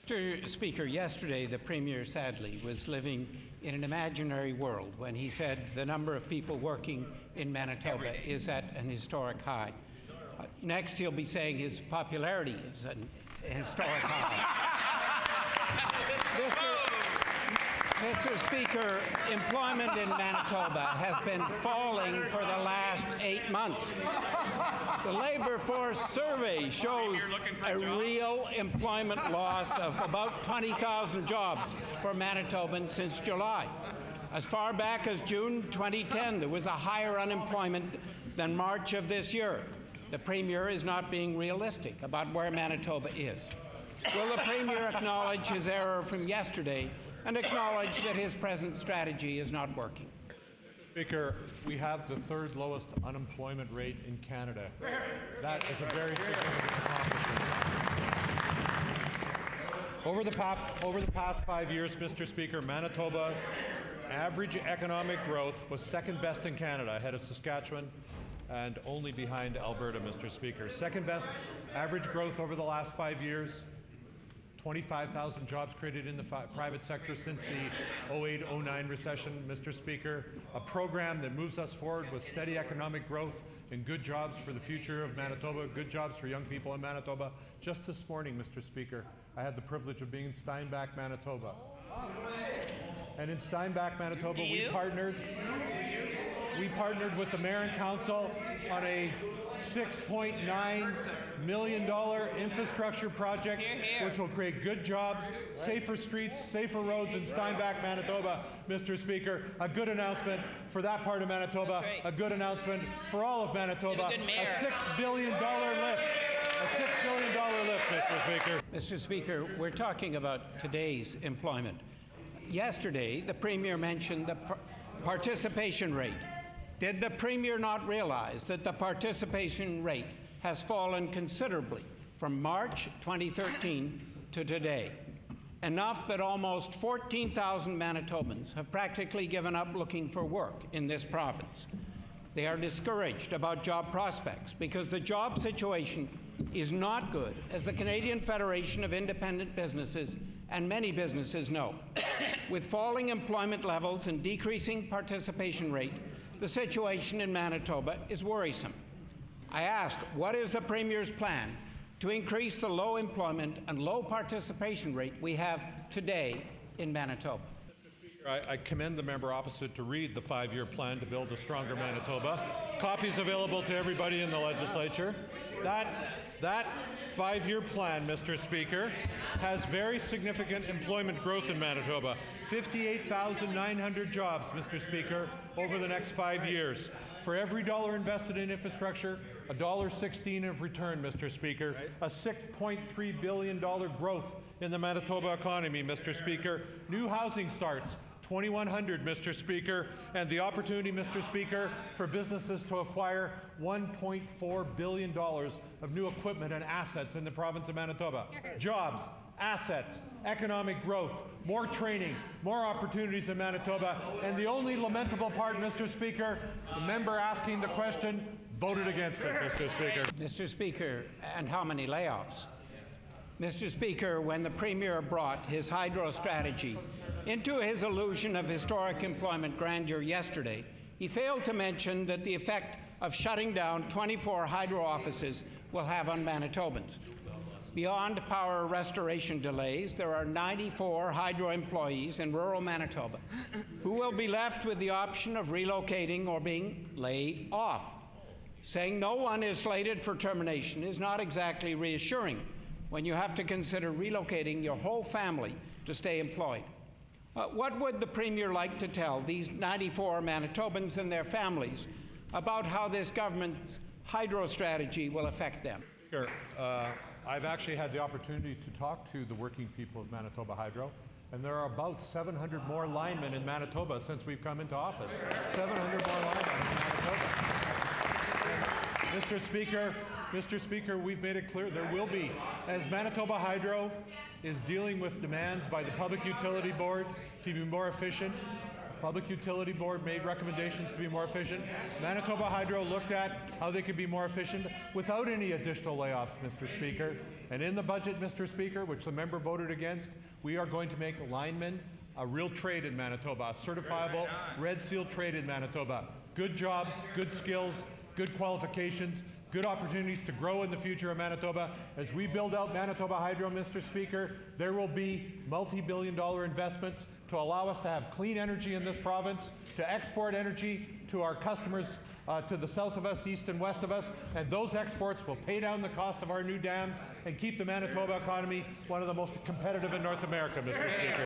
Mr. Speaker, yesterday the Premier sadly was living in an imaginary world when he said the number of people working in Manitoba is at an historic high. Next he'll be saying his popularity is at a historic high. Mr. Speaker, employment in Manitoba has been falling for the last 8 months. The Labour Force survey shows a real employment loss of about 20,000 jobs for Manitobans since July. As far back as June 2010, there was a higher unemployment than March of this year. The Premier is not being realistic about where Manitoba is. Will the Premier acknowledge his error from yesterday and acknowledge that his present strategy is not working? Speaker, we have the third lowest unemployment rate in Canada. That is a very significant accomplishment. Over the past 5 years, Mr. Speaker, Manitoba average economic growth was second best in Canada, ahead of Saskatchewan and only behind Alberta, Mr. Speaker. Second best average growth over the last 5 years. 25,000 jobs created in the private sector since the 08-09 recession, Mr. Speaker. A program that moves us forward with steady economic growth and good jobs for the future of Manitoba, good jobs for young people in Manitoba. Just this morning, Mr. Speaker, I had the privilege of being in Steinbach, Manitoba. And in Steinbach, Manitoba, we partnered with the Mayor and Council on a $6.9 million infrastructure project which will create good jobs, safer streets, safer roads in Steinbach, Manitoba. Mr. Speaker, a good announcement for that part of Manitoba, a good announcement for all of Manitoba, a $6 billion lift. A $6 billion lift, Mr. Speaker. Mr. Speaker, we're talking about today's employment. Yesterday, the Premier mentioned the participation rate. Did the Premier not realize that the participation rate has fallen considerably from March 2013 to today? Enough that almost 14,000 Manitobans have practically given up looking for work in this province. They are discouraged about job prospects because the job situation is not good, as the Canadian Federation of Independent Businesses and many businesses know. With falling employment levels and decreasing participation rate, the situation in Manitoba is worrisome. I ask, what is the Premier's plan to increase the low employment and low participation rate we have today in Manitoba? I commend the member opposite to read the 5-year plan to build a stronger Manitoba. Copies available to everybody in the legislature. That 5-year plan, Mr. Speaker, has very significant employment growth in Manitoba. 58,900 jobs, Mr. Speaker, over the next 5 years. For every dollar invested in infrastructure, $1.16 of return, Mr. Speaker. A $6.3 billion growth in the Manitoba economy, Mr. Speaker. New housing starts, 2,100, Mr. Speaker, and the opportunity, Mr. Speaker, for businesses to acquire $1.4 billion of new equipment and assets in the province of Manitoba. Jobs, assets, economic growth, more training, more opportunities in Manitoba, and the only lamentable part, Mr. Speaker, the member asking the question voted against it, Mr. Speaker. Mr. Speaker, and how many layoffs? Mr. Speaker, when the Premier brought his hydro strategy into his illusion of historic employment grandeur yesterday, he failed to mention that the effect of shutting down 24 hydro offices will have on Manitobans. Beyond power restoration delays, there are 94 hydro employees in rural Manitoba who will be left with the option of relocating or being laid off. Saying no one is slated for termination is not exactly reassuring when you have to consider relocating your whole family to stay employed. What would the Premier like to tell these 94 Manitobans and their families about how this government's hydro strategy will affect them? Sure. I've actually had the opportunity to talk to the working people of Manitoba Hydro, and there are about 700 more linemen in Manitoba since we've come into office. 700 more linemen in Manitoba. Mr. Speaker, we've made it clear there will be, as Manitoba Hydro is dealing with demands by the Public Utility Board to be more efficient, Public Utility Board made recommendations to be more efficient. Manitoba Hydro looked at how they could be more efficient without any additional layoffs, Mr. Speaker. And in the budget, Mr. Speaker, which the member voted against, we are going to make linemen a real trade in Manitoba, a certifiable red seal trade in Manitoba. Good jobs, good skills, good qualifications, good opportunities to grow in the future of Manitoba. As we build out Manitoba Hydro, Mr. Speaker, there will be multi-billion-dollar investments to allow us to have clean energy in this province, to export energy to our customers to the south of us, east and west of us, and those exports will pay down the cost of our new dams and keep the Manitoba economy one of the most competitive in North America, Mr. Speaker.